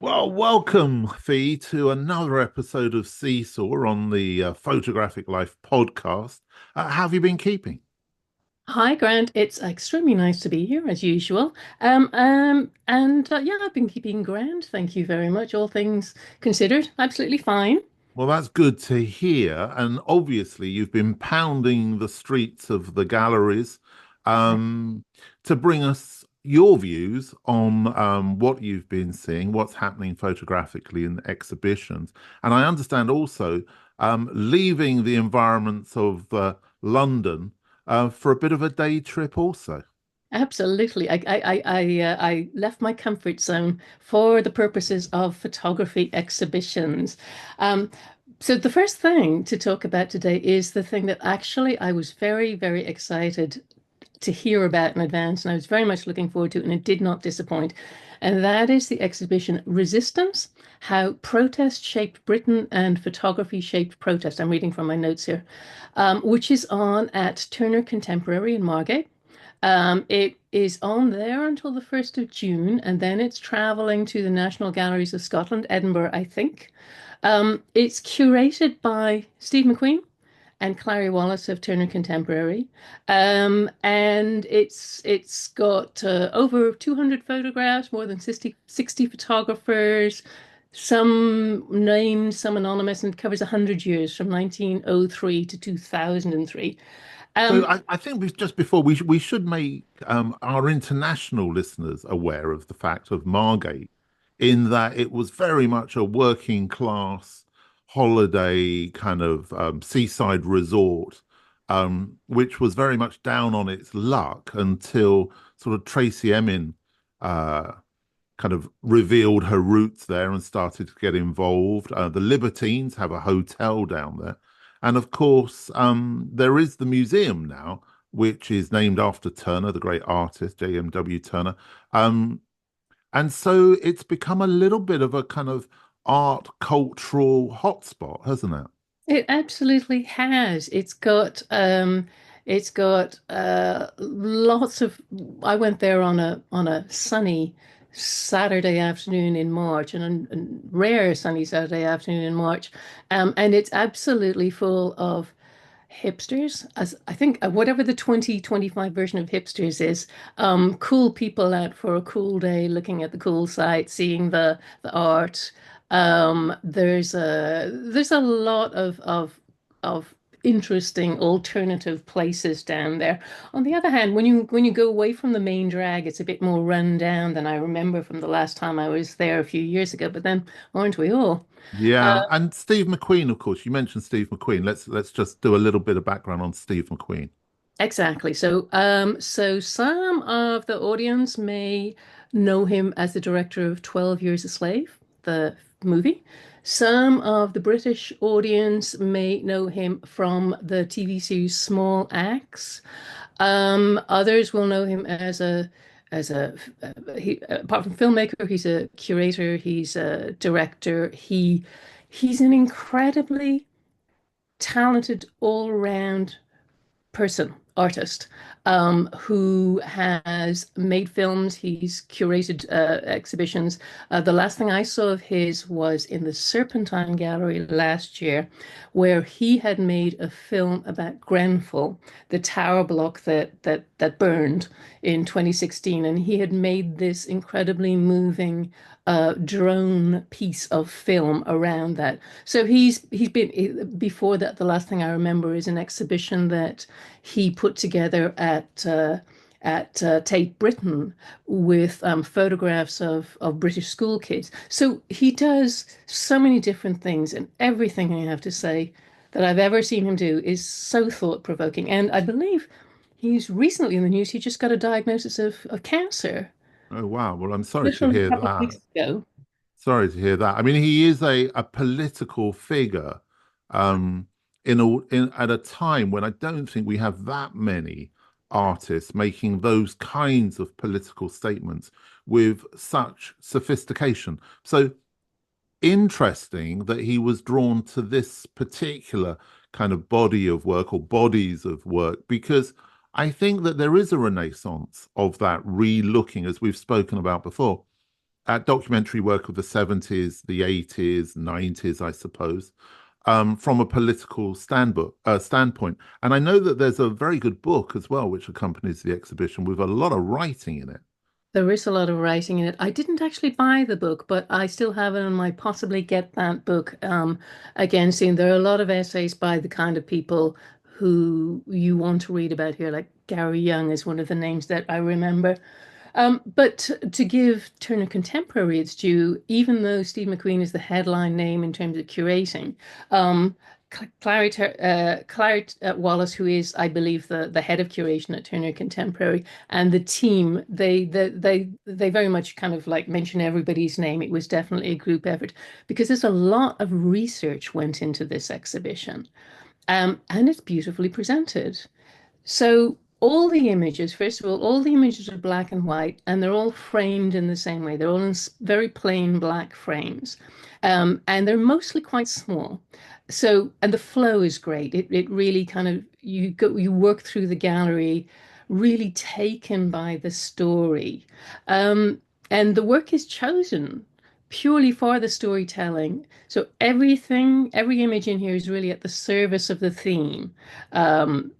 Well, welcome, Fee, to another episode of Seesaw on the Photographic Life podcast. How have you been keeping? Hi, Grant. It's extremely nice to be here as usual. Yeah, I've been keeping grand. Thank you very much. All things considered, absolutely fine. Well, that's good to hear. And obviously, you've been pounding the streets of the galleries um, to bring us your views on what you've been seeing, what's happening photographically in the exhibitions. And I understand also leaving the environments of London for a bit of a day trip, also. Absolutely. I left my comfort zone for the purposes of photography exhibitions. Um, so the first thing to talk about today is the thing that actually I was very, very excited to hear about in advance, and I was very much looking forward to it, and it did not disappoint. And that is the exhibition Resistance: How Protest Shaped Britain and Photography Shaped Protest. I'm reading from my notes here, which is on at Turner Contemporary in Margate. It is on there until the 1st of June, and then it's traveling to the National Galleries of Scotland, Edinburgh, I think. It's curated by Steve McQueen and Clary Wallace of Turner Contemporary. And it's got over 200 photographs, more than 60 photographers, some named, some anonymous, and it covers 100 years from 1903 to 2003. So Um, I think we just before we should make our international listeners aware of the fact of Margate, in that it was very much a working class holiday kind of seaside resort, which was very much down on its luck until sort of Tracy Emin uh, kind of revealed her roots there and started to get involved. The Libertines have a hotel down there. And of course, there is the museum now, which is named after Turner, the great artist, J.M.W. Turner. Um, and so it's become a little bit of a kind of art cultural hotspot, hasn't it? It absolutely has. It's got lots of I went there on a sunny Saturday afternoon in March, and a rare sunny Saturday afternoon in March. And it's absolutely full of hipsters, as I think whatever the 2025 version of hipsters is, cool people out for a cool day, looking at the cool sights, seeing the art. There's a lot of interesting alternative places down there. On the other hand, when you go away from the main drag, it's a bit more run down than I remember from the last time I was there a few years ago. But then, aren't we all? Yeah, and Steve McQueen, of course. You mentioned Steve McQueen. Let's just do a little bit of background on Steve McQueen. Exactly. So some of the audience may know him as the director of 12 Years a Slave, the movie. Some of the British audience may know him from the TV series Small Axe. Others will know him as apart from filmmaker, he's a curator, he's a director. He's an incredibly talented all-round person, artist, who has made films. He's curated exhibitions. The last thing I saw of his was in the Serpentine Gallery last year, where he had made a film about Grenfell, the tower block that burned in 2016, and he had made this incredibly moving drone piece of film around that. So he's been before that. The last thing I remember is an exhibition that he put together at Tate Britain with photographs of British school kids. So he does so many different things, and everything I have to say that I've ever seen him do is so thought-provoking. And I believe he's recently in the news. He just got a diagnosis of cancer Oh wow. Well, I'm sorry to literally a hear couple of weeks that. ago. Sorry to hear that. I mean, he is a political figure in at a time when I don't think we have that many artists making those kinds of political statements with such sophistication. So interesting that he was drawn to this particular kind of body of work or bodies of work because I think that there is a renaissance of that re-looking, as we've spoken about before, at documentary work of the 70s, the 80s, 90s, I suppose, from a political standpoint. And I know that there's a very good book as well, which accompanies the exhibition with a lot of writing in it. There is a lot of writing in it. I didn't actually buy the book, but I still have it and might possibly get that book again soon. There are a lot of essays by the kind of people who you want to read about here, like Gary Young is one of the names that I remember. But to give Turner Contemporary its due, even though Steve McQueen is the headline name in terms of curating, um, Claire Wallace, who is, I believe, the head of curation at Turner Contemporary, and the team, they very much kind of like mention everybody's name. It was definitely a group effort because there's a lot of research went into this exhibition, and it's beautifully presented. So all the images, first of all the images are black and white, and they're all framed in the same way. They're all in very plain black frames, and they're mostly quite small. So, and the flow is great. It really kind of you work through the gallery, really taken by the story, and the work is chosen purely for the storytelling. So every image in here is really at the service of the theme. Um,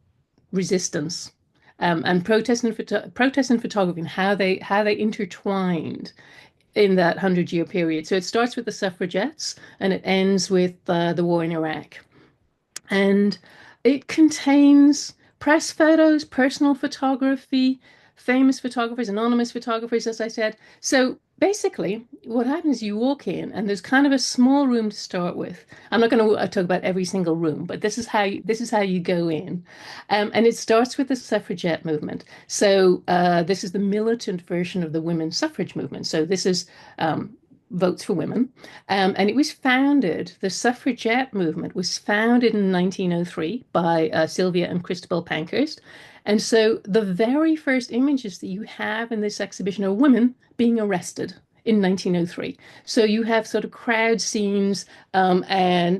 Resistance, and protest and photography and how they intertwined in that 100-year period. So it starts with the suffragettes and it ends with the war in Iraq. And it contains press photos, personal photography, famous photographers, anonymous photographers, as I said. So basically, what happens is you walk in, and there's kind of a small room to start with. I'm not going to talk about every single room, but this is how you go in, and it starts with the suffragette movement. So this is the militant version of the women's suffrage movement. So this is Votes for Women. And it was founded, the suffragette movement was founded in 1903 by Sylvia and Christabel Pankhurst. And so the very first images that you have in this exhibition are women being arrested in 1903. So you have sort of crowd scenes, and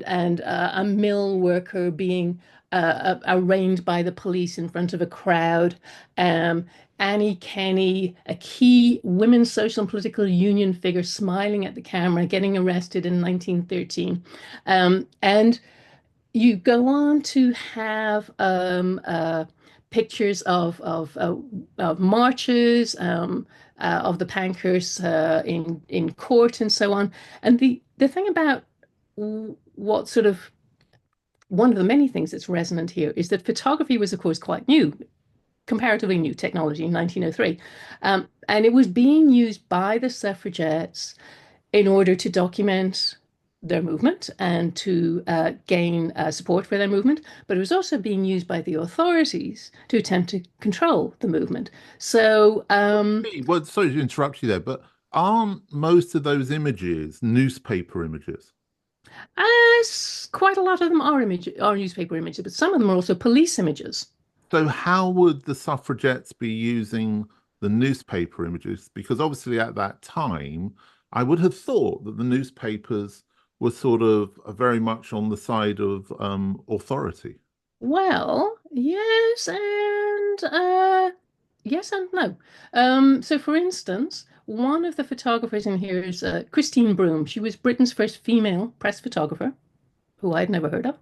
a mill worker being arraigned by the police in front of a crowd. Annie Kenney, a key women's social and political union figure, smiling at the camera, getting arrested in 1913. And you go on to have pictures of marches, of the Pankhursts in court and so on. And the thing about what sort of one of the many things that's resonant here is that photography was, of course, quite new, comparatively new technology in 1903. And it was being used by the suffragettes in order to document their movement and to gain support for their movement, but it was also being used by the authorities to attempt to control the movement. So, Well, sorry to interrupt you there, but aren't most of those images newspaper images? quite a lot of them are newspaper images, but some of them are also police images. So how would the suffragettes be using the newspaper images? Because obviously at that time, I would have thought that the newspapers were sort of very much on the side of authority. Well, yes and no. So, for instance, one of the photographers in here is Christine Broom. She was Britain's first female press photographer, who I'd never heard of.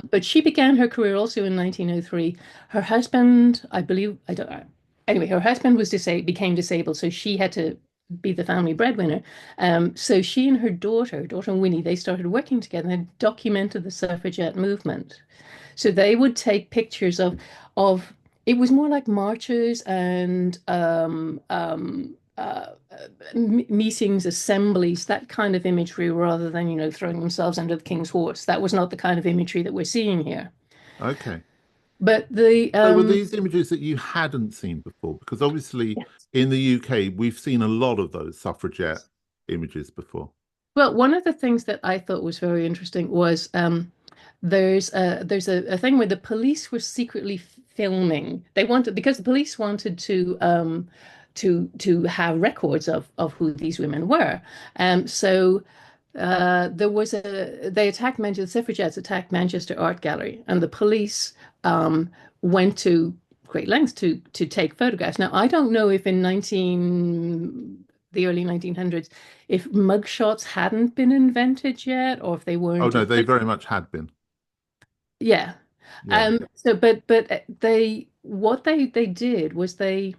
But she began her career also in 1903. Her husband, I believe, I don't know. Anyway, her husband became disabled, so she had to be the family breadwinner. So she and her daughter Winnie, they started working together and documented the suffragette movement. So they would take pictures of it was more like marches and meetings, assemblies, that kind of imagery, rather than, throwing themselves under the king's horse. That was not the kind of imagery that we're seeing here. Okay. But the So were these images that you hadn't seen before? Because obviously yes. in the UK, we've seen a lot of those suffragette images before. Well, one of the things that I thought was very interesting was there's a thing where the police were secretly filming. They wanted because the police wanted to have records of who these women were. So there was they attacked Manchester. The suffragettes attacked Manchester Art Gallery, and the police went to great lengths to take photographs. Now, I don't know if in 19 the early 1900s, if mugshots hadn't been invented yet, or if they Oh weren't, no, they very much had been. yeah. Yeah. So, but they what they did was the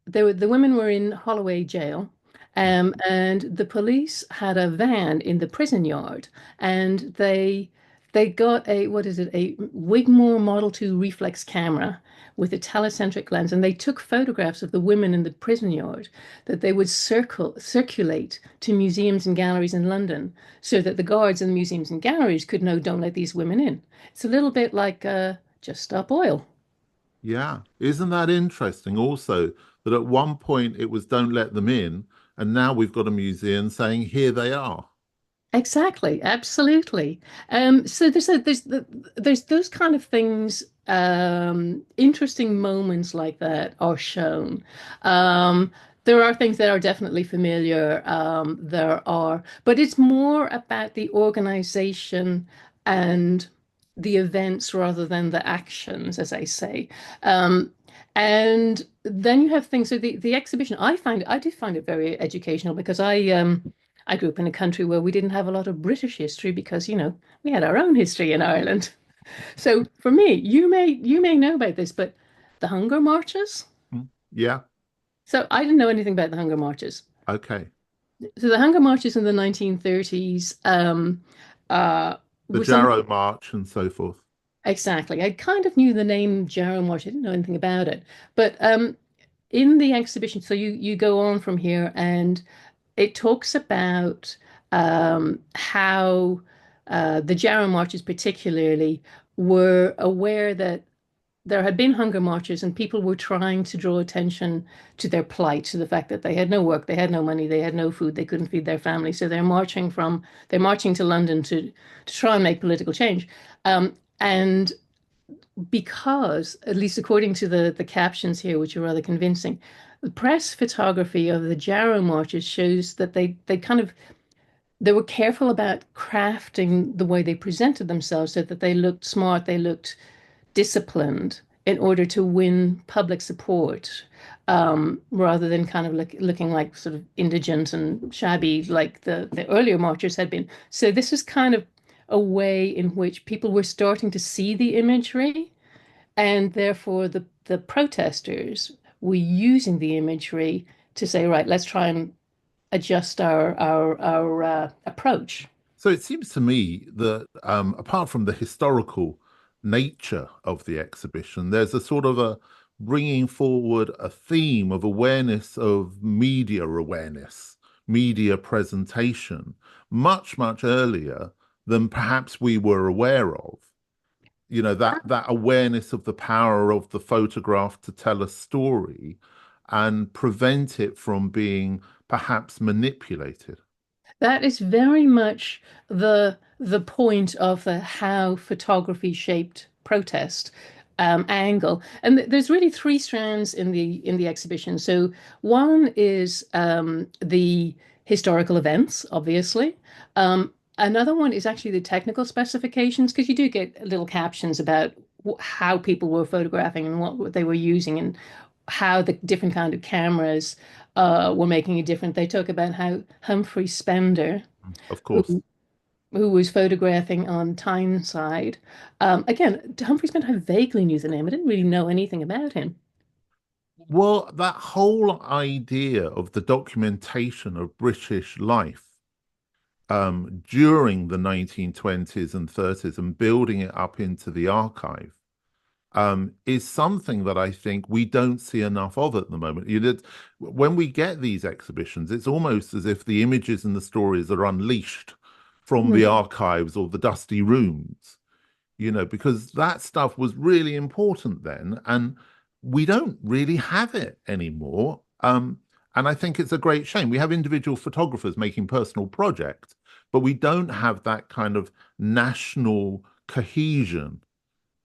women were in Holloway jail, and the police had a van in the prison yard, and they got a what is it, a Wigmore Model 2 reflex camera with a telecentric lens, and they took photographs of the women in the prison yard that they would circulate to museums and galleries in London, so that the guards in the museums and galleries could know, don't let these women in. It's a little bit like Just Stop Oil. Yeah. Isn't that interesting also that at one point it was don't let them in, and now we've got a museum saying here they are. Exactly, absolutely. So there's those kind of things. Interesting moments like that are shown. There are things that are definitely familiar. But it's more about the organization and the events rather than the actions, as I say. Um, and then you have things. So the exhibition, I did find it very educational because I grew up in a country where we didn't have a lot of British history because, we had our own history in Ireland. So for me, you may know about this, but the Hunger Marches. Hmm. Yeah. So I didn't know anything about the Hunger Marches. Okay. So the Hunger Marches in the 1930s The were something Jarrow March and so forth. exactly. I kind of knew the name Jarrow March. I didn't know anything about it. But in the exhibition, so you go on from here and it talks about how the Jarrow marches particularly were aware that there had been hunger marches and people were trying to draw attention to their plight, to the fact that they had no work, they had no money, they had no food, they couldn't feed their family. So they're marching to London to try and make political change. And because, at least according to the captions here, which are rather convincing, the press photography of the Jarrow marches shows that they were careful about crafting the way they presented themselves so that they looked smart, they looked disciplined in order to win public support, rather than kind of looking like sort of indigent and shabby like the earlier marchers had been. So this is kind of a way in which people were starting to see the imagery, and therefore the protesters were using the imagery to say, right, let's try and adjust our approach. So it seems to me that apart from the historical nature of the exhibition, there's a sort of a bringing forward a theme of awareness of media presentation, much, much earlier than perhaps we were aware of. You know, that awareness of the power of the photograph to tell a story and prevent it from being perhaps manipulated. That is very much the point of the how photography shaped protest angle. And there's really three strands in the exhibition. So one is the historical events, obviously. Another one is actually the technical specifications, because you do get little captions about how people were photographing and what they were using and how the different kind of cameras were making a difference. They talk about how Humphrey Spender, Of course. who was photographing on Tyneside. Again, Humphrey Spender, I vaguely knew the name. I didn't really know anything about him. Well, that whole idea of the documentation of British life during the 1920s and 30s and building it up into the archive is something that I think we don't see enough of at the moment. When we get these exhibitions, it's almost as if the images and the stories are unleashed from the Mhm. archives or the dusty rooms, because that stuff was really important then, and we don't really have it anymore. And I think it's a great shame. We have individual photographers making personal projects, but we don't have that kind of national cohesion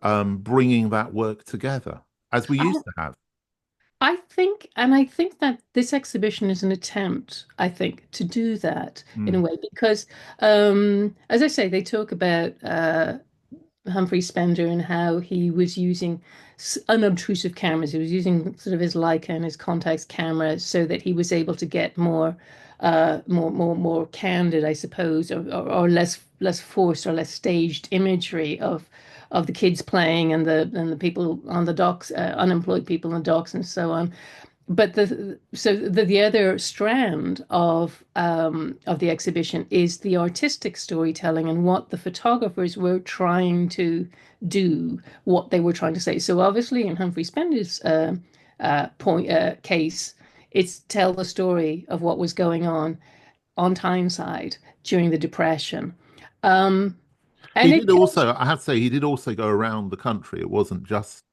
bringing that work together as we used to have. I think that this exhibition is an attempt, I think, to do that in a Mm, way because, as I say, they talk about Humphrey Spender and how he was using unobtrusive cameras. He was using sort of his Leica and his Contax camera so that he was able to get more candid, I suppose, or less forced or less staged imagery of the kids playing and the people on the docks, unemployed people on the docks and so on. But the other strand of the exhibition is the artistic storytelling and what the photographers were trying to do, what they were trying to say. So obviously, in Humphrey Spender's case, it's tell the story of what was going on Tyneside during the Depression. Um, He and did it, also, I have to say, he did also go around the country. It wasn't just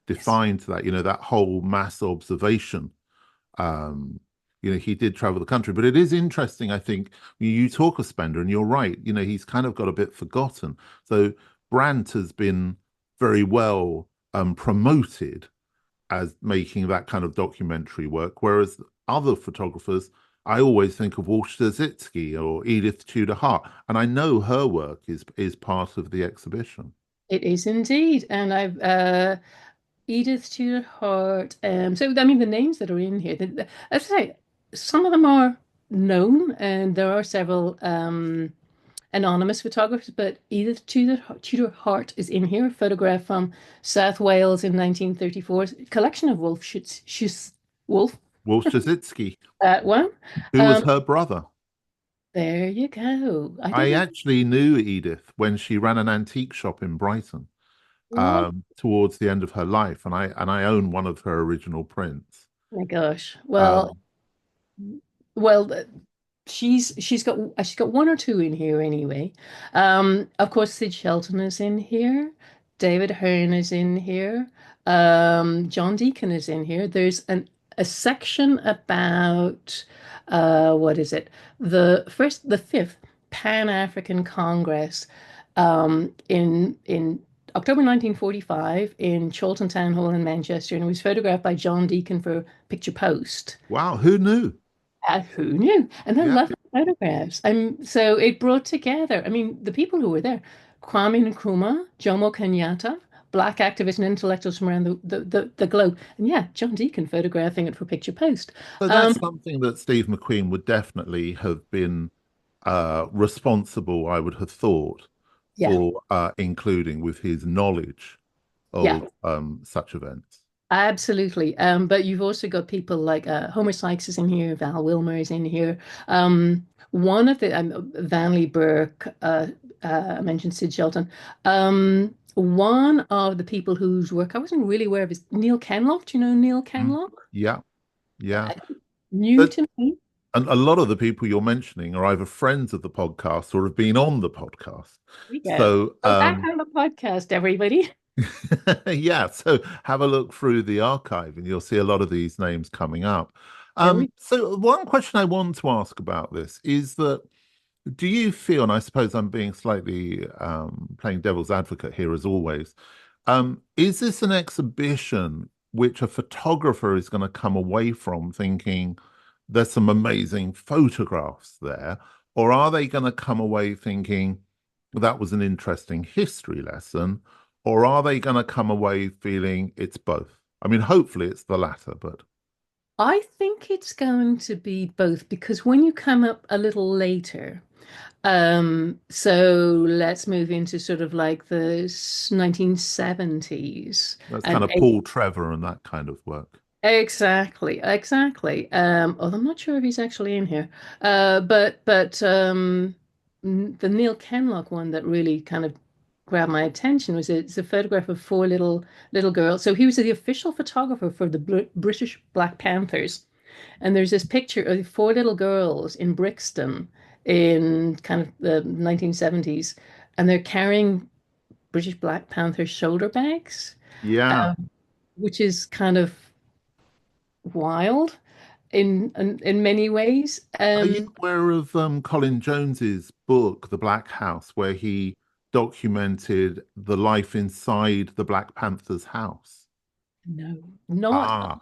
yes, defined to that, that whole mass observation. Um, he did travel the country, but it is interesting, I think, you talk of Spender, and you're right, he's kind of got a bit forgotten. So Brandt has been very well promoted as making that kind of documentary work, whereas other photographers, I always think of Walsh Zitsky or Edith Tudor Hart, and I know her work is part of the exhibition. it is indeed. And I've Edith Tudor Hart. So I mean, the names that are in here, as I say, some of them are known, and there are several anonymous photographers. But Edith Tudor Hart is in here, a photograph from South Wales in 1934, collection of wolf Walsh Zitsky, that one. who was Um, her brother. there you go. I I didn't actually knew Edith when she ran an antique shop in Brighton know. towards the end of her life, and I own one of her original prints. Oh my gosh. Um, Well, she's got one or two in here anyway. Of course, Sid Shelton is in here. David Hearn is in here. John Deacon is in here. There's a section about what is it? The fifth Pan-African Congress in October 1945 in Chorlton Town Hall in Manchester, and it was photographed by John Deacon for Picture Post. wow, who knew? Who knew? And I Yeah. love the photographs. So it brought together, I mean, the people who were there, Kwame Nkrumah, Jomo Kenyatta, black activists and intellectuals from around the globe. And yeah, John Deacon photographing it for Picture Post. So Um, that's something that Steve McQueen would definitely have been responsible, I would have thought, yeah, for including with his knowledge yeah, of such events. absolutely. But you've also got people like Homer Sykes is in here, Val Wilmer is in here. One of the Vanley Burke, I mentioned Sid Shelton. One of the people whose work I wasn't really aware of is Neil Kenlock. Do you know Neil Mm. Kenlock? Yeah, yeah. New But to me. and a lot of the people you're mentioning are either friends of the podcast or have been on the podcast. There we go. So Go back on the podcast, everybody. yeah, so have a look through the archive and you'll see a lot of these names coming up. There we So one question I want to ask about this is that do you feel, and I suppose I'm being slightly playing devil's advocate here as always, is this an exhibition which a photographer is going to come away from thinking there's some amazing photographs there, or are they going to come away thinking that was an interesting history lesson, or are they going to come away feeling it's both? I mean, hopefully it's the latter, but I think it's going to be both because when you come up a little later, so let's move into sort of like the 1970s that's kind and of Paul Trevor and that kind of work. exactly. Although I'm not sure if he's actually in here. But the Neil Kenlock one that really kind of grabbed my attention was it's a photograph of four little girls. So he was the official photographer for the British Black Panthers. And there's this picture of four little girls in Brixton in kind of the 1970s, and they're carrying British Black Panther shoulder bags, Yeah. which is kind of wild in many ways. Are you aware of Colin Jones's book, The Black House, where he documented the life inside the Black Panther's house? No, not Ah,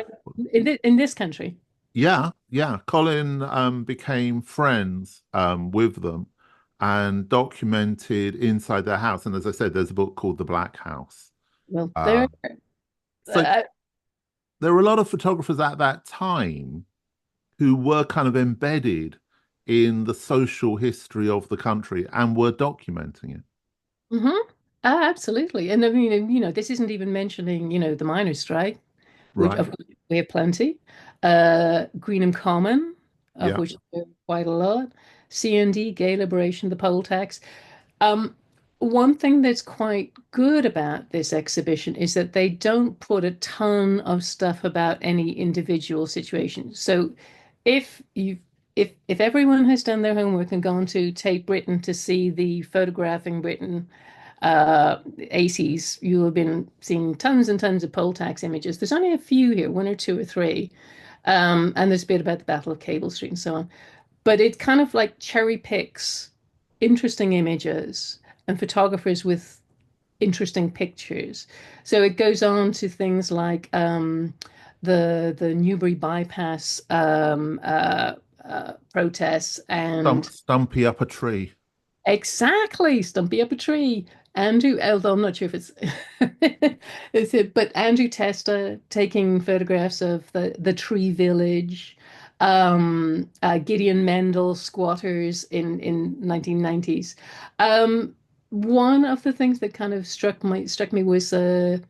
in this country. yeah, yeah. Colin became friends with them, and documented inside their house. And as I said, there's a book called The Black House. Well, there. Um, so Uh, there were a lot of photographers at that time who were kind of embedded in the social history of the country and were documenting it. mhm. Absolutely. And I mean, this isn't even mentioning, the miners' strike, which Right. of which we have plenty. Greenham Common, of Yeah. which there are quite a lot. CND, Gay Liberation, the poll tax. Um, One thing that's quite good about this exhibition is that they don't put a ton of stuff about any individual situation. So if you if everyone has done their homework and gone to Tate Britain to see the Photographing Britain 80s, you'll have been seeing tons and tons of poll tax images. There's only a few here, one or two or three. And there's a bit about the Battle of Cable Street and so on. But it kind of like cherry picks interesting images and photographers with interesting pictures. So it goes on to things like the Newbury bypass protests and Stumpy up a tree. exactly Stumpy Up a Tree. Andrew, although I'm not sure if it's is it, but Andrew Testa taking photographs of the tree village, Gideon Mendel squatters in 1990s. One of the things that kind of struck me was a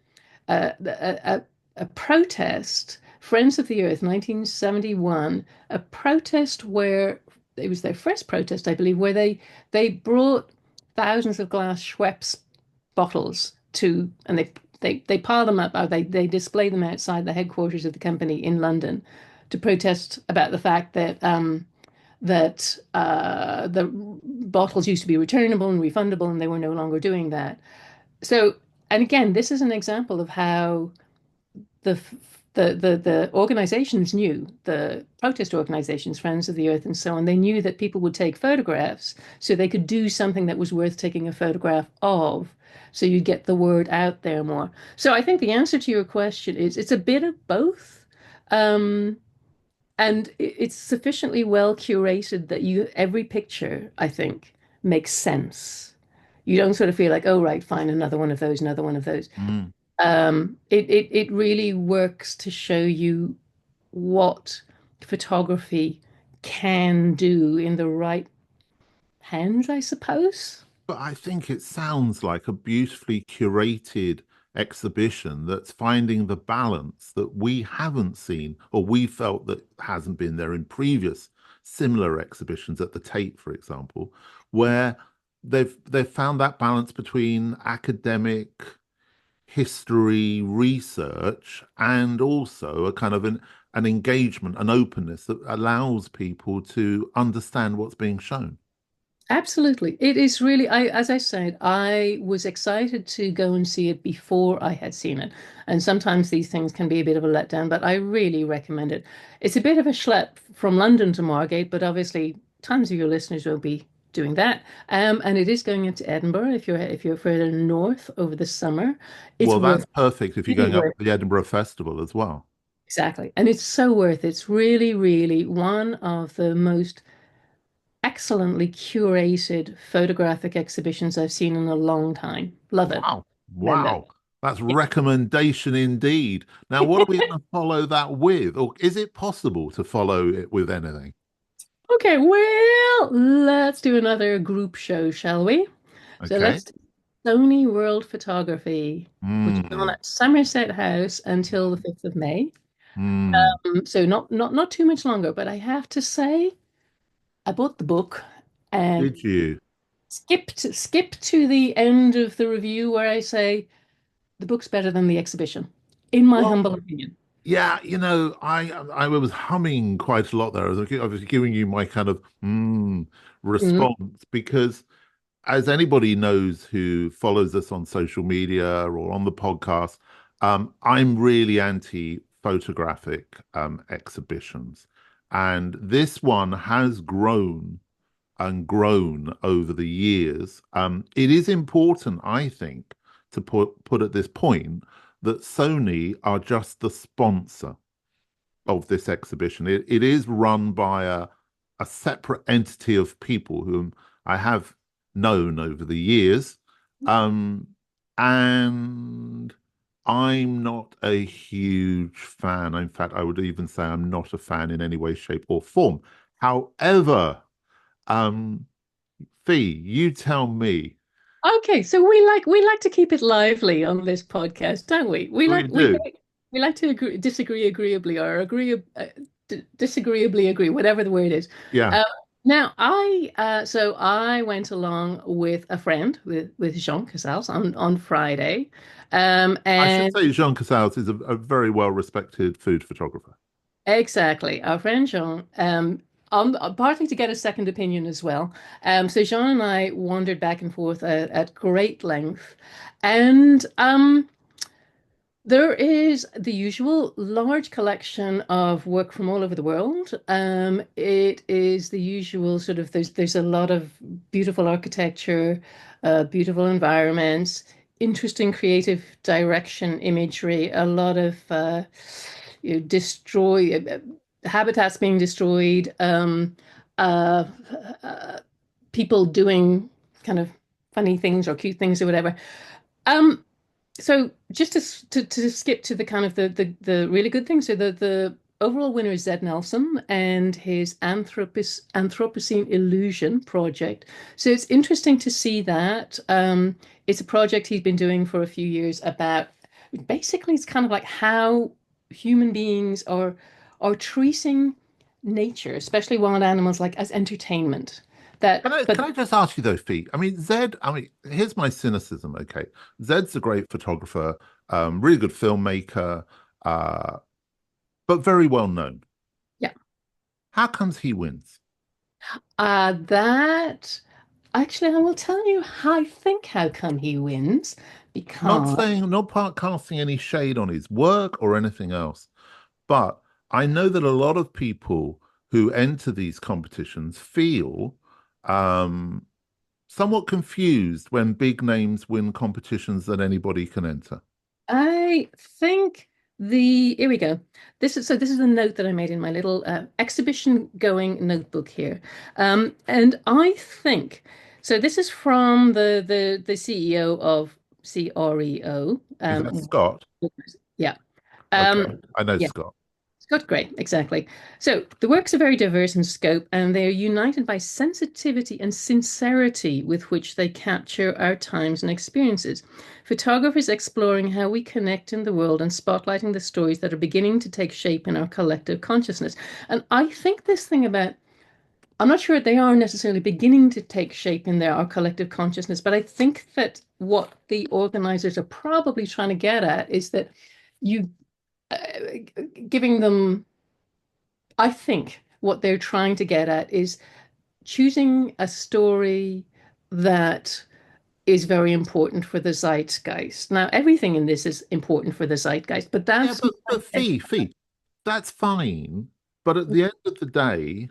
protest, Friends of the Earth, 1971, a protest where it was their first protest, I believe, where they brought thousands of glass Schweppes bottles to, and they pile them up, or they display them outside the headquarters of the company in London to protest about the fact that the bottles used to be returnable and refundable, and they were no longer doing that. So, and again, this is an example of how the the organizations knew, the protest organizations, Friends of the Earth and so on, they knew that people would take photographs, so they could do something that was worth taking a photograph of. So you get the word out there more. So I think the answer to your question is it's a bit of both. Um, and it's sufficiently well curated that every picture, I think, makes sense. You don't sort of feel like, oh, right, fine, another one of those, another one of those. Mm. It really works to show you what photography can do in the right hands, I suppose. But I think it sounds like a beautifully curated exhibition that's finding the balance that we haven't seen or we felt that hasn't been there in previous similar exhibitions at the Tate, for example, where they've found that balance between academic history research and also a kind of an engagement, an openness that allows people to understand what's being shown. Absolutely. It is really, as I said, I was excited to go and see it before I had seen it. And sometimes these things can be a bit of a letdown, but I really recommend it. It's a bit of a schlep from London to Margate, but obviously tons of your listeners will be doing that. And it is going into Edinburgh if you're further north over the summer. It's Well, worth that's perfect if you're really going up worth to the Edinburgh Festival as well. exactly. And it's so worth it. It's really, really one of the most excellently curated photographic exhibitions I've seen in a long time. Love it. Wow. Recommend it. Wow. That's recommendation indeed. Now, what are we going to follow that with? Or is it possible to follow it with anything? Okay, well, let's do another group show, shall we? So Okay. let's do Sony World Photography, which is on Hmm. at Somerset House until the 5th of May. Hmm. So not too much longer, but I have to say, I bought the book and Did you? skip to the end of the review where I say the book's better than the exhibition, in my Well, humble opinion. yeah, I was humming quite a lot there. I was giving you my kind of Mm, response because as anybody knows who follows us on social media or on the podcast, I'm really anti photographic exhibitions. And this one has grown and grown over the years. It is important, I think, to put at this point that Sony are just the sponsor of this exhibition. It is run by a separate entity of people whom I have known over the years. Um, and I'm not a huge fan. In fact, I would even say I'm not a fan in any way, shape, or form. However, um, Fee, you tell me. Okay, so we like to keep it lively on this podcast, don't we? We do. We like to disagree agreeably or disagreeably agree, whatever the word is. Yeah. Uh, now so I went along with a friend with Jean Casals on Friday, I should and say Jean Casals is a very well respected food photographer. exactly. Our friend Jean, partly to get a second opinion as well. So Jean and I wandered back and forth at great length, and there is the usual large collection of work from all over the world. It is the usual sort of there's a lot of beautiful architecture, beautiful environments, interesting creative direction, imagery, a lot of destroy habitats being destroyed, uh, uh, people doing kind of funny things or cute things or whatever. Um, so just to skip to the kind of the really good things. So the overall winner is Zed Nelson and his Anthropocene Illusion project. So it's interesting to see that. It's a project he's been doing for a few years about basically it's kind of like how human beings are treating nature, especially wild animals, like as entertainment. That, but Can I just ask you though, Fee? I mean, Zed, I mean, here's my cynicism, okay? Zed's a great photographer, really good filmmaker, uh, but very well known. yeah, How comes he wins? that actually, I will tell you how I think how come he wins Not because saying, not part casting any shade on his work or anything else, but I know that a lot of people who enter these competitions feel um, somewhat confused when big names win competitions that anybody can enter. I think here we go. This is a note that I made in my little exhibition going notebook here. And I think so this is from the CEO of CREO. Is that Scott? Yeah. Okay, Um, I know yeah. Scott. Scott Gray, exactly. So the works are very diverse in scope, and they are united by sensitivity and sincerity with which they capture our times and experiences. Photographers exploring how we connect in the world and spotlighting the stories that are beginning to take shape in our collective consciousness. And I think this thing about, I'm not sure they are necessarily beginning to take shape in our collective consciousness, but I think that what the organizers are probably trying to get at is that you uh, giving them I think what they're trying to get at is choosing a story that is very important for the zeitgeist. Now, everything in this is important for the zeitgeist, but Yeah, that's but Fee, that's fine. But at the end of the day,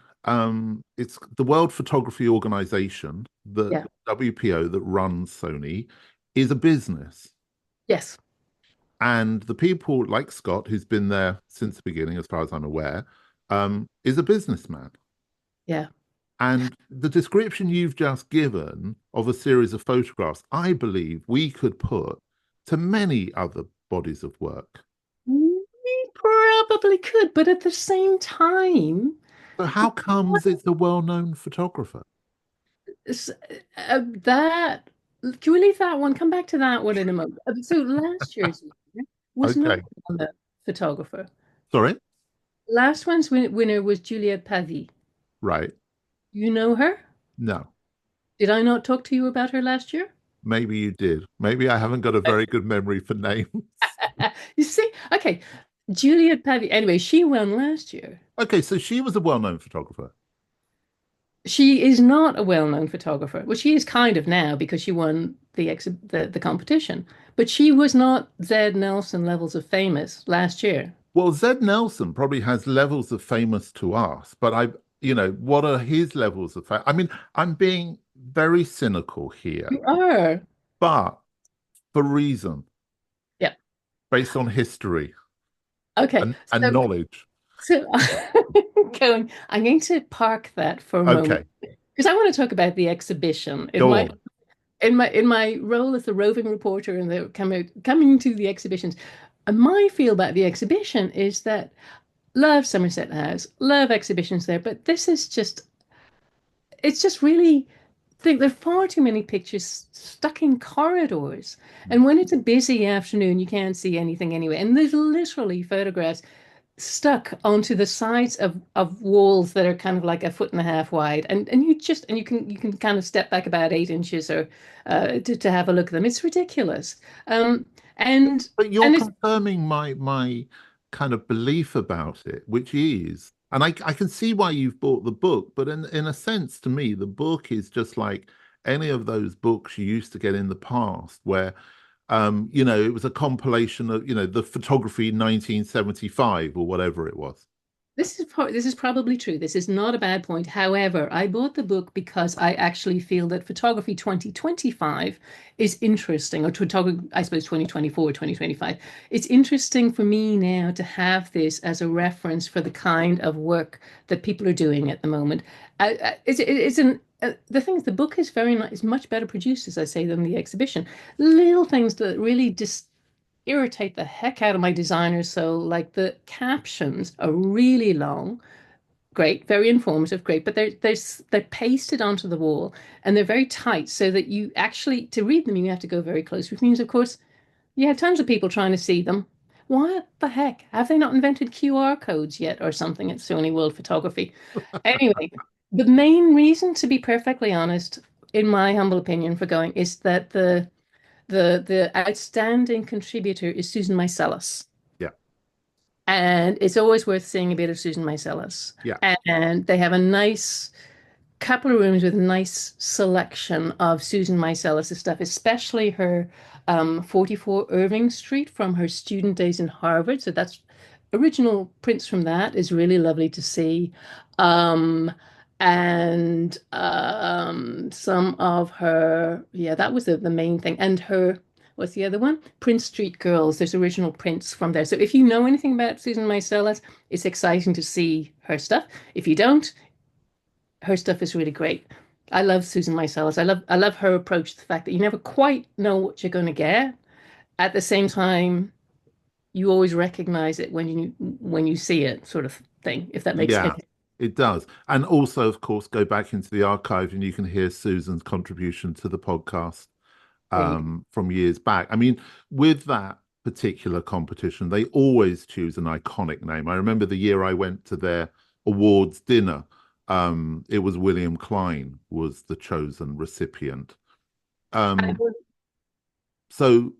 it's the World Photography Organization, the yeah, WPO that runs Sony, is a business. yes, And the people like Scott, who's been there since the beginning, as far as I'm aware, is a businessman. yeah. And the description you've just given of a series of photographs, I believe we could put to many other bodies of work. We probably could, but at the same time, So how comes it's a well-known photographer? s- that can we leave that one? Come back to that one in a moment. So last year's winner was not Okay. a photographer. Sorry? Last one's winner was Juliette Pavy. Right. You know her? No. Did I not talk to you about her last year? Maybe you did. Maybe I haven't got a very good memory for names. You see? Okay. Juliet Pavy. Anyway, she won last year. Okay, so she was a well-known photographer. She is not a well-known photographer. Well, she is kind of now because she won the competition. But she was not Zed Nelson levels of famous last year. Well, Zed Nelson probably has levels of famous to us, but what are his levels of fame? I mean, I'm being very cynical here, You are. but for reason, Yeah. based on history Okay. and knowledge. So I'm going to park that for a moment. Okay. because I want to talk about the exhibition Go on. in my role as the roving reporter and the coming to the exhibitions. And my feel about the exhibition is that love Somerset House, love exhibitions there, but this is just it's just really think there are far too many pictures stuck in corridors. And when it's a busy afternoon, you can't see anything anyway. And there's literally photographs stuck onto the sides of walls that are kind of like a foot and a half wide. And you can kind of step back about 8 inches or to have a look at them. It's ridiculous. Um, and But you're and it's confirming my kind of belief about it, which is, and I can see why you've bought the book, but in a sense, to me, the book is just like any of those books you used to get in the past, where it was a compilation of, the photography in 1975 or whatever it was. This is probably true. This is not a bad point. However, I bought the book because I actually feel that photography 2025 is interesting, or photography, I suppose 2024, 2025. It's interesting for me now to have this as a reference for the kind of work that people are doing at the moment. The thing is, the book is very nice, much better produced, as I say, than the exhibition. Little things that really just irritate the heck out of my designers. So, like the captions are really long, great, very informative, great, but they're pasted onto the wall and they're very tight so that you actually to read them you have to go very close, which means, of course, you have tons of people trying to see them. What the heck? Have they not invented QR codes yet or something at Sony World Photography? Anyway, the main reason, to be perfectly honest, in my humble opinion, for going is that the outstanding contributor is Susan Meiselas. Yeah, And it's always worth seeing a bit of Susan Meiselas. yeah, And they have a nice couple of rooms with a nice selection of Susan Meiselas' stuff, especially her 44 Irving Street from her student days in Harvard. So that's original prints from that is really lovely to see. Um, and some of her, yeah, that was the main thing. And her, what's the other one? Prince Street Girls. There's original prints from there. So if you know anything about Susan Meiselas, it's exciting to see her stuff. If you don't, her stuff is really great. I love Susan Meiselas. I love her approach to the fact that you never quite know what you're going to get. At the same time, you always recognize it when you see it, sort of thing, if that makes yeah, sense. it does. And also, of course, go back into the archive and you can hear Susan's contribution to the podcast There you go. from years back. I mean, with that particular competition, they always choose an iconic name. I remember the year I went to their awards dinner. It was William Klein was the chosen recipient. I Um, was- so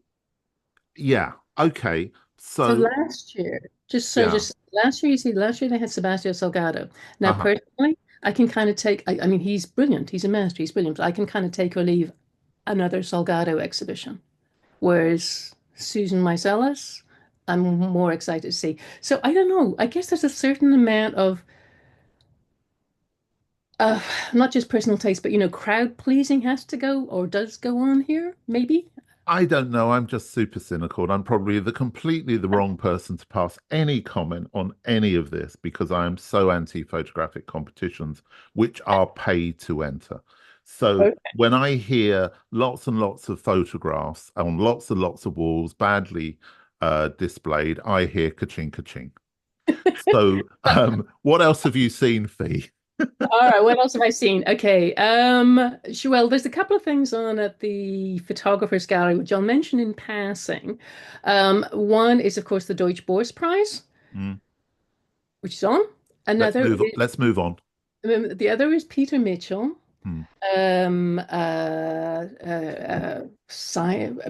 yeah, okay. So So last year, yeah, just last year, you see, last year they had Sebastião Salgado. Now, uh-huh. personally, I can kind of take, I mean, he's brilliant. He's a master. He's brilliant. I can kind of take or leave another Salgado exhibition. Whereas Susan Meiselas, I'm more excited to see. So I don't know. I guess there's a certain amount of uh, not just personal taste, but crowd pleasing has to go or does go on here, maybe. I don't know. I'm just super cynical, and I'm probably completely the wrong person to pass any comment on any of this because I am so anti-photographic competitions, which are paid to enter. So Okay. when I hear lots and lots of photographs on lots and lots of walls, badly displayed, I hear ka-ching, ka-ching. So what else have you seen, Fee? All right, what else have I seen? Okay, well, there's a couple of things on at the Photographers Gallery, which I'll mention in passing. One is, of course, the Deutsche Boers Prize, Mm, which is on. Another is, let's move on. the other is Peter Mitchell. Mm,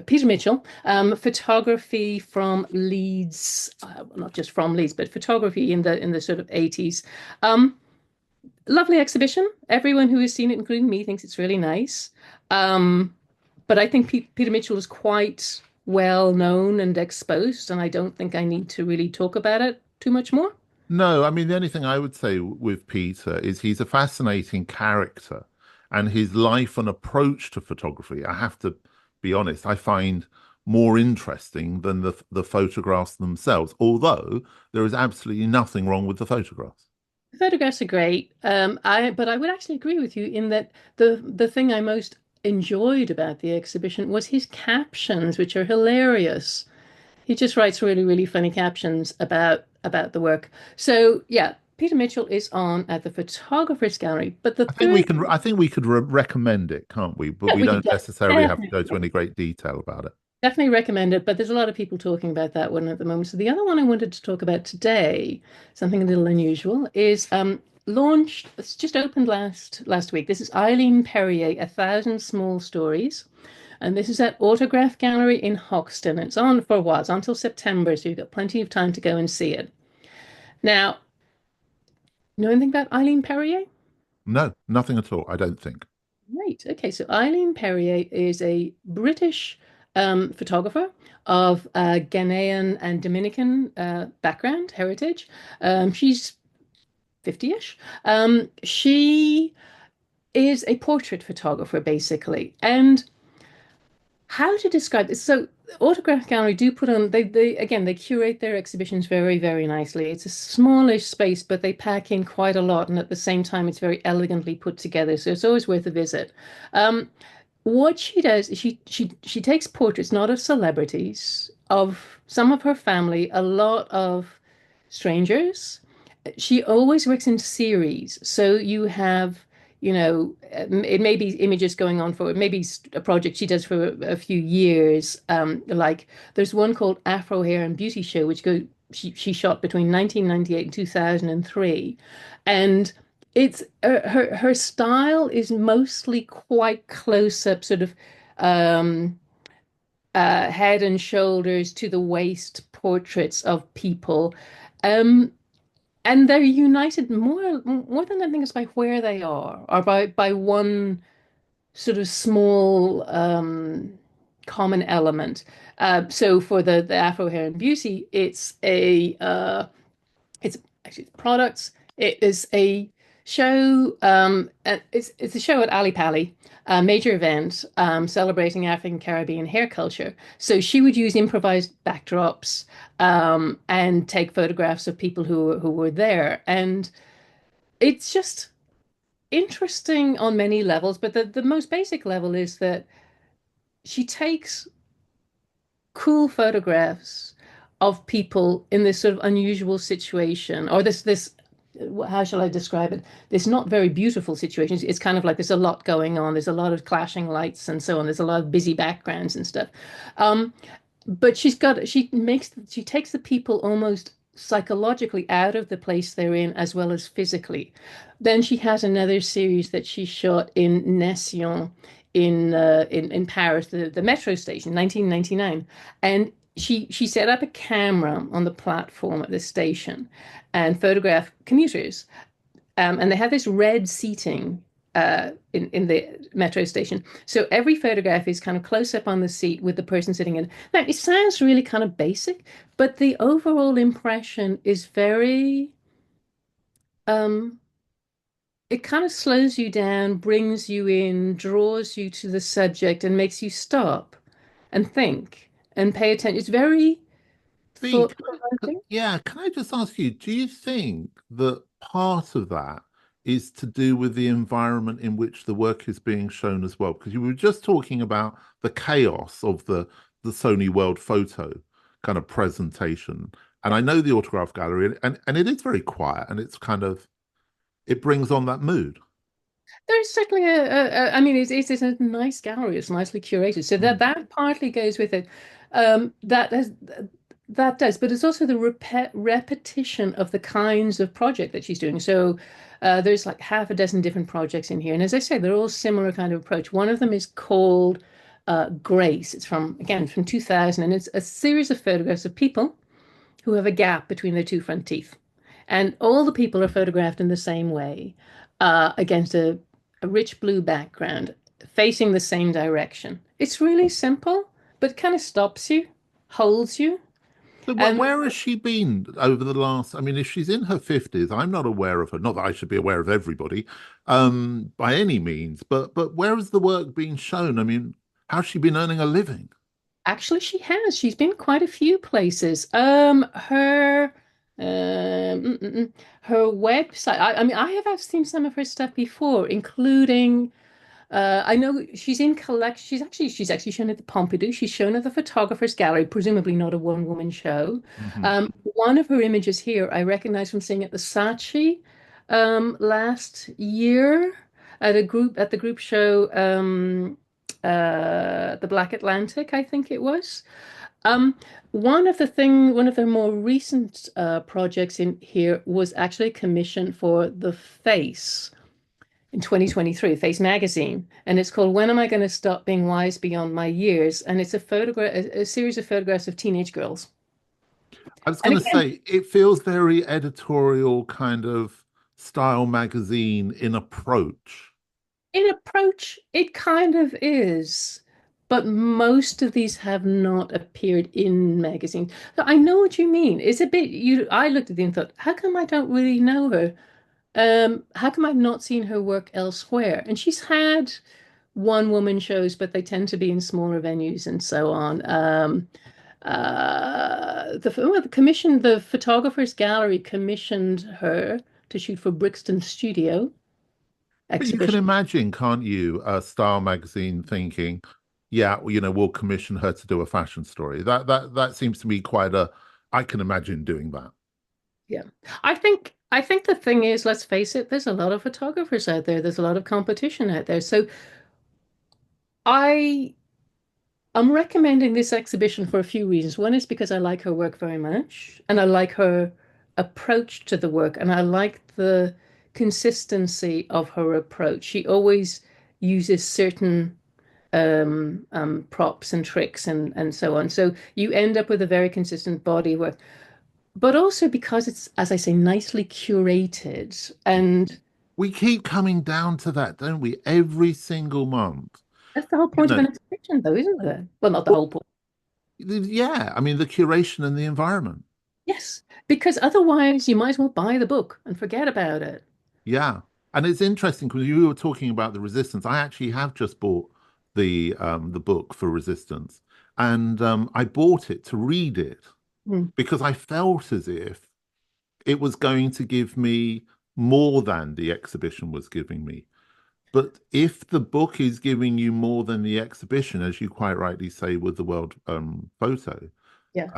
Peter Mitchell, photography from Leeds, well, not just from Leeds, but photography in the sort of 80s. Um, Lovely exhibition. Everyone who has seen it, including me, thinks it's really nice. Um, but I think Peter Mitchell is quite well known and exposed, and I don't think I need to really talk about it too much more. No, I mean, the only thing I would say with Peter is he's a fascinating character and his life and approach to photography, I have to be honest, I find more interesting than the photographs themselves, although there is absolutely nothing wrong with the photographs. Photographs are great. But I would actually agree with you in that the thing I most enjoyed about the exhibition was his captions, which are hilarious. He just writes really, really funny captions about the work. So yeah, Peter Mitchell is on at the Photographers Gallery. But the third, I think we could recommend it, can't we? But yeah, we we could don't necessarily have to go to definitely any great detail about it. definitely recommend it. But there's a lot of people talking about that one at the moment. So the other one I wanted to talk about today, something a little unusual, is launched. It's just opened last week. This is Eileen Perrier, A Thousand Small Stories. And this is at Autograph Gallery in Hoxton. It's on for a while. It's until September, so you've got plenty of time to go and see it. Now, know anything about Eileen Perrier? No, nothing at all, I don't think. Right. Okay. So Eileen Perrier is a British photographer of Ghanaian and Dominican background, heritage. She's 50-ish. She is a portrait photographer, basically. And how to describe this? So, Autograph Gallery do put on they again they curate their exhibitions very, very nicely. It's a smallish space, but they pack in quite a lot, and at the same time, it's very elegantly put together. So it's always worth a visit. Um, what she does is she takes portraits, not of celebrities, of some of her family, a lot of strangers. She always works in series. So you have, it may be images going on for maybe a project she does for a few years. Like there's one called Afro Hair and Beauty Show, which she shot between 1998 and 2003. And it's her style is mostly quite close up, sort of um, head and shoulders to the waist portraits of people. Um, and they're united more than anything is by where they are, or by one sort of small common element. So for the Afro Hair and Beauty, it's actually products. It is a show. It's a show at Ali Pali, a major event celebrating African Caribbean hair culture. So she would use improvised backdrops and take photographs of people who were there, and it's just interesting on many levels. But the most basic level is that she takes cool photographs of people in this sort of unusual situation, or this how shall I describe it? This not very beautiful situations. It's kind of like there's a lot going on. There's a lot of clashing lights and so on. There's a lot of busy backgrounds and stuff. Um, but she takes the people almost psychologically out of the place they're in as well as physically. Then she has another series that she shot in Nation in Paris, the metro station, 1999, and she set up a camera on the platform at the station and photographed commuters. And they have this red seating in the metro station. So every photograph is kind of close up on the seat with the person sitting in. Now, it sounds really kind of basic, but the overall impression is very, um, it kind of slows you down, brings you in, draws you to the subject, and makes you stop and think and pay attention. It's very Think, thought-provoking. yeah, can I just ask you, do you think that part of that is to do with the environment in which the work is being shown as well? Because you were just talking about the chaos of the Sony World Photo kind of presentation. And I know the autograph gallery, and it is very quiet, and it's kind of it brings on that mood. There's certainly I mean, it's a nice gallery. It's nicely curated, so Mm. that partly goes with it. That has that does, but it's also the repetition of the kinds of project that she's doing. So there's like half a dozen different projects in here, and as I say, they're all similar kind of approach. One of them is called Grace. It's from 2000, and it's a series of photographs of people who have a gap between their two front teeth. And all the people are photographed in the same way, against a rich blue background, facing the same direction. It's really simple, but kind of stops you, holds you. So And where has she been over the last? I mean, if she's in her 50s, I'm not aware of her. Not that I should be aware of everybody, by any means. But where has the work been shown? I mean, how's she been earning a living? actually, she has. She's been quite a few places. Her. Her website. I mean, I have seen some of her stuff before, including. I know she's in collect. She's actually shown at the Pompidou. She's shown at the Photographers Gallery, presumably not a one-woman show. Hmm. One of her images here I recognize from seeing at the Saatchi last year at the group show the Black Atlantic, I think it was. Um, one of their more recent projects in here was actually commissioned for the Face in 2023, Face magazine, and it's called "When Am I Going to Stop Being Wise Beyond My Years?" And it's a series of photographs of teenage girls. I was And going to again, say, it feels very editorial kind of style magazine in approach. in approach, it kind of is. But most of these have not appeared in magazines. So I know what you mean. It's a bit you I looked at it and thought, how come I don't really know her? How come I've not seen her work elsewhere? And she's had one woman shows, but they tend to be in smaller venues and so on. The Photographers Gallery commissioned her to shoot for Brixton Studio But you can exhibition. imagine, can't you, a style magazine thinking, yeah, well, we'll commission her to do a fashion story. That seems to me quite a, I can imagine doing that. Yeah. I think the thing is, let's face it, there's a lot of photographers out there. There's a lot of competition out there. So I I'm recommending this exhibition for a few reasons. One is because I like her work very much, and I like her approach to the work, and I like the consistency of her approach. She always uses certain props and tricks and so on. So you end up with a very consistent body work, but also because it's, as I say, nicely curated. And We keep coming down to that, don't we? Every single month. that's the whole You point of know, an exhibition, though, isn't it? Well, not the well, whole point. yeah, I mean, the curation and the environment. Yes, because otherwise you might as well buy the book and forget about it. Yeah. And it's interesting because you were talking about the resistance. I actually have just bought the book for resistance. And I bought it to read it Mm. because I felt as if it was going to give me more than the exhibition was giving me. But if the book is giving you more than the exhibition, as you quite rightly say with the World Photo Yeah,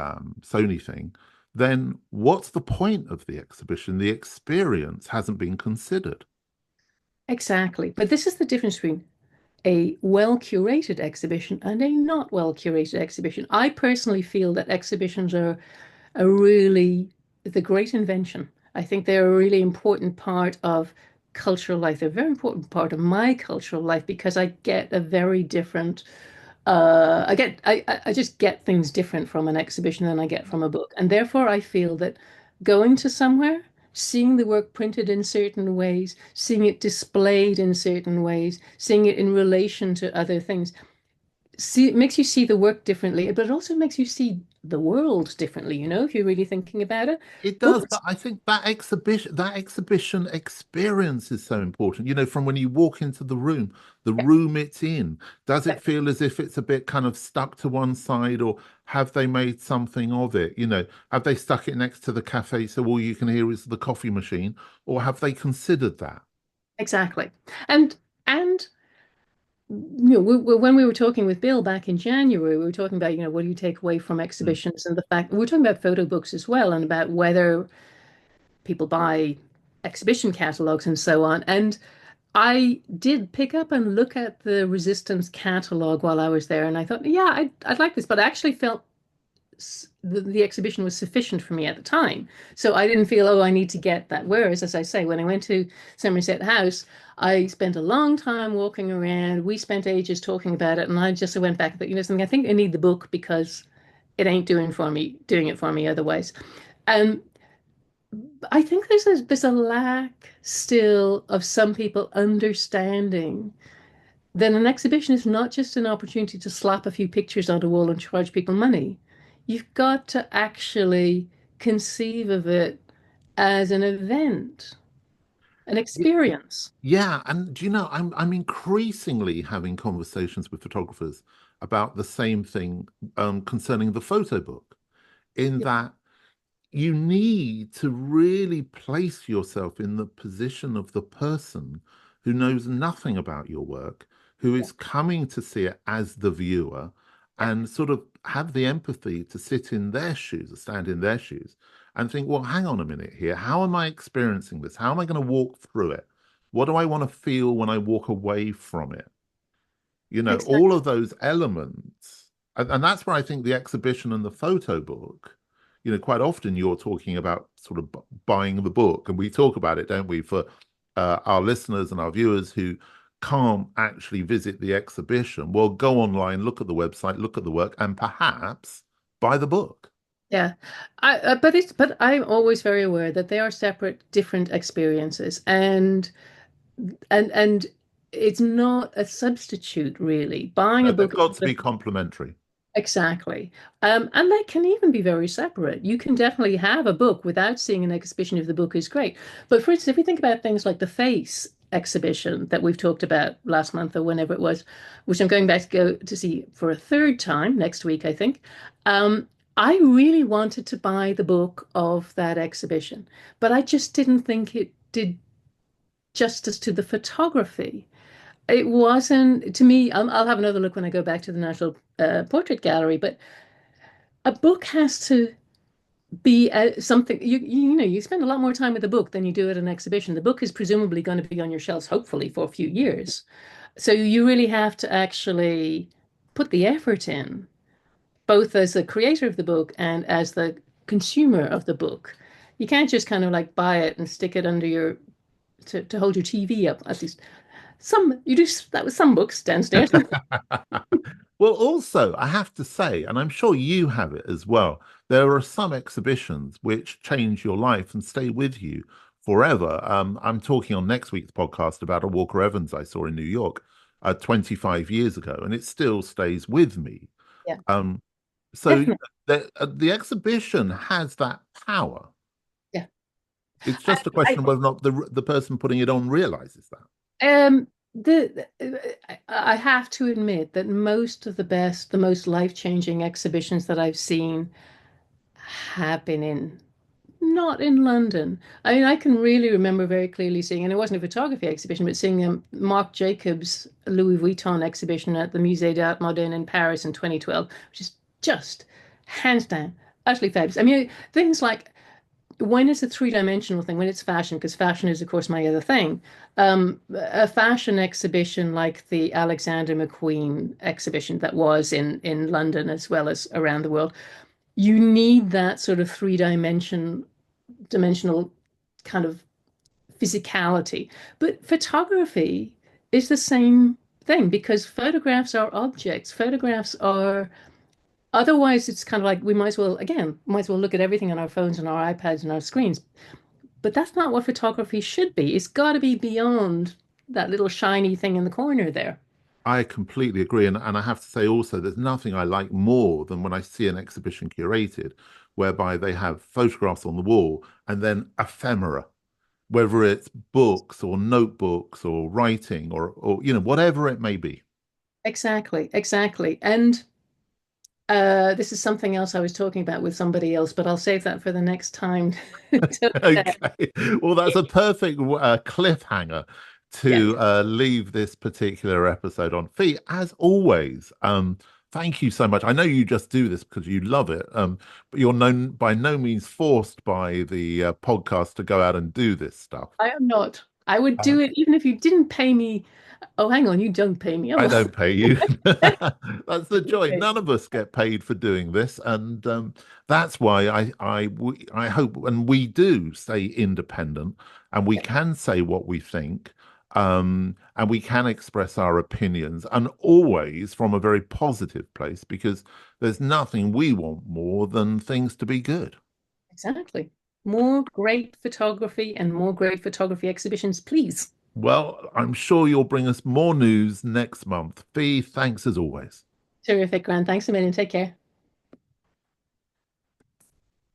Sony thing, then what's the point of the exhibition? The experience hasn't been considered. exactly. But this is the difference between a well-curated exhibition and a not well-curated exhibition. I personally feel that exhibitions are a really the great invention. I think they're a really important part of cultural life. They're a very important part of my cultural life because I get a very different I just get things different from an exhibition than I get from a book. And therefore I feel that going to somewhere, seeing the work printed in certain ways, seeing it displayed in certain ways, seeing it in relation to other things, see it makes you see the work differently, but it also makes you see the world differently, if you're really thinking about it. It does, Books, but I think that exhibition experience is so important. From when you walk into the yeah, room it's in, does yeah, it feel as if it's a bit kind of stuck to one side, or have they made something of it? Have they stuck it next to the cafe so all you can hear is the coffee machine, or have they considered that? exactly. And when we were talking with Bill back in January, we were talking about, what do you take away from Mm. exhibitions and the fact we were talking about photo books as well and about whether people buy exhibition catalogs and so on. And I did pick up and look at the Resistance catalog while I was there, and I thought, yeah, I'd like this, but I actually felt the exhibition was sufficient for me at the time. So I didn't feel, oh, I need to get that. Whereas, as I say, when I went to Somerset House, I spent a long time walking around. We spent ages talking about it, and I just went back and thought, something, I think I need the book because it ain't doing it for me otherwise. Um, I think there's a lack still of some people understanding then an exhibition is not just an opportunity to slap a few pictures on a wall and charge people money. You've got to actually conceive of it as an event, an Y- experience. Yeah, and do you know, I'm increasingly having conversations with photographers about the same thing concerning the photo book, in Yeah. that you need to really place yourself in the position of the person who knows nothing about your work, who Yeah, is coming to see it as the viewer, yeah, and sort of have the empathy to sit in their shoes, or stand in their shoes, and think, well, hang on a minute here. How am I experiencing this? How am I going to walk through it? What do I want to feel when I walk away from it? All exactly. of those elements. And that's where I think the exhibition and the photo book, quite often you're talking about sort of buying the book. And we talk about it, don't we, for our listeners and our viewers who can't actually visit the exhibition. Well, go online, look at the website, look at the work, and perhaps buy the book. Yeah, but I'm always very aware that they are separate, different experiences, and it's not a substitute really. Buying a They've book got to is be complementary. exactly. And they can even be very separate. You can definitely have a book without seeing an exhibition if the book is great. But for instance, if we think about things like the Face exhibition that we've talked about last month or whenever it was, which I'm going back to go to see for a third time next week, I think. Um, I really wanted to buy the book of that exhibition, but I just didn't think it did justice to the photography. It wasn't, to me, I'll have another look when I go back to the National Portrait Gallery, but a book has to be something you spend a lot more time with a book than you do at an exhibition. The book is presumably going to be on your shelves, hopefully, for a few years. So you really have to actually put the effort in, both as the creator of the book and as the consumer of the book. You can't just kind of like buy it and stick it under your to hold your TV up. At least some you do that with some books downstairs. Well, also, I have to say, and I'm sure you have it as well, there are some exhibitions which change your life and stay with you forever. I'm talking on next week's podcast about a Walker Evans I saw in New York 25 years ago, and it still stays with me. Yeah, Um, so definitely. the exhibition has that power. Yeah. It's I, just a question of whether or not the person putting it on realizes that. I have to admit that most of the best, the most life-changing exhibitions that I've seen have been in not in London. I mean, I can really remember very clearly seeing, and it wasn't a photography exhibition, but seeing Marc Jacobs' Louis Vuitton exhibition at the Musée d'Art Moderne in Paris in 2012, which is just hands down utterly fabulous. I mean, things like when it's a three-dimensional thing, when it's fashion, because fashion is, of course, my other thing, a fashion exhibition like the Alexander McQueen exhibition that was in London as well as around the world, you need that sort of dimensional kind of physicality. But photography is the same thing because photographs are objects. Photographs are otherwise it's kind of like we might as well look at everything on our phones and our iPads and our screens. But that's not what photography should be. It's got to be beyond that little shiny thing in the corner there. I completely agree. And I have to say also, there's nothing I like more than when I see an exhibition curated whereby they have photographs on the wall and then ephemera, whether it's books or notebooks or writing or whatever it may be. Exactly, exactly. And this is something else I was talking about with somebody else, but I'll save that for the next time. Okay. Well, that's a perfect cliffhanger Yeah, to leave this particular episode on. Fee, as always, thank you so much. I know you just do this because you love it, but you're known by no means forced by the podcast to go out and do this stuff. I am not. I would Uh, do it even if you didn't pay me. Oh, hang on, you don't pay me. I Oh, don't pay you. That's the joy. okay. None of us get paid for doing this, and that's why I hope, and we do stay independent, and we Yeah, can say what we think, and we can express our opinions, and always from a very positive place, because there's nothing we want more than things to be good. exactly. More great photography and more great photography exhibitions, please. Well, I'm sure you'll bring us more news next month. Fee, thanks as always. Terrific, Grant. Thanks a million. Take care.